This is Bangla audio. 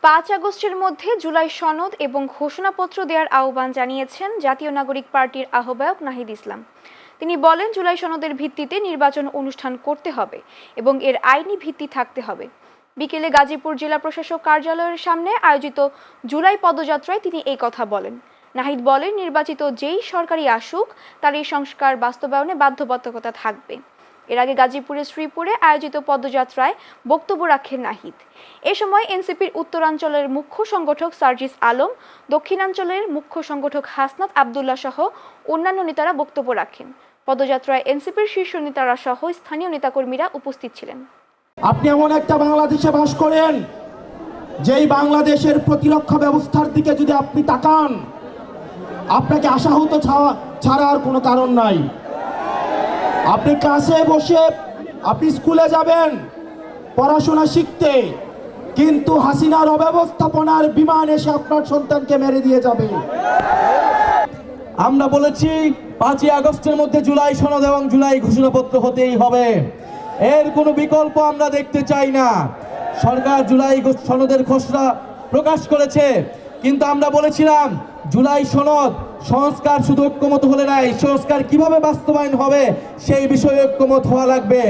5 আগস্টের মধ্যে জুলাই সনদ এবং ঘোষণাপত্র দেওয়ার আহ্বান জানিয়েছেন জাতীয় নাগরিক পার্টির আহ্বায়ক নাহিদ ইসলাম। তিনি বলেন, জুলাই সনদের ভিত্তিতে নির্বাচন অনুষ্ঠান করতে হবে এবং এর আইনি ভিত্তি থাকতে হবে। বিকেলে গাজীপুর জেলা প্রশাসক কার্যালয়ের সামনে আয়োজিত জুলাই পদযাত্রায় তিনি এই কথা বলেন। নাহিদ বলেন, নির্বাচিত যেই সরকারই আসুক তার এই সংস্কার বাস্তবায়নে বাধ্যবাধকতা থাকবে। এর আগে গাজীপুরের শ্রীপুরে আয়োজিত পদযাত্রায় বক্তব্য রাখেন নাহিদ। এ সময় এনসিপির উত্তরাঞ্চলের মুখ্য সংগঠক সার্জিস আলম, দক্ষিণাঞ্চলের মুখ্য সংগঠক হাসনাত আবদুল্লাহ সহ অন্যান্য নেতারা বক্তব্য রাখেন। পদযাত্রায় এনসিপির শীর্ষ নেতারা সহ স্থানীয় নেতাকর্মীরা উপস্থিত ছিলেন। আপনি এমন একটা বাংলাদেশে বাস করেন যেই বাংলাদেশের প্রতিরক্ষা ব্যবস্থার দিকে যদি আপনি তাকান, আপনাকে আশাহত ছাড়া আর কোনো কারণ নাই। আপনি ক্লাসে বসে আপনি স্কুলে যাবেন পড়াশোনা শিখতে, কিন্তু হাসিনার অব্যবস্থাপনার বিমান এসে আপনার সন্তানকে মেরে দিয়ে যাবে। আমরা বলেছি 5 আগস্টের মধ্যে জুলাই সনদ এবং জুলাই ঘোষণাপত্র হতেই হবে, এর কোনো বিকল্প আমরা দেখতে চাই না। সরকার জুলাই সনদের খসড়া প্রকাশ করেছে, কিন্তু আমরা বলেছিলাম জুলাই সনদ সংস্কার শুধু ঐক্যমত হলে নাই, সংস্কার কিভাবে বাস্তবায়ন হবে সেই বিষয়ে ঐক্যমত হওয়া লাগবে।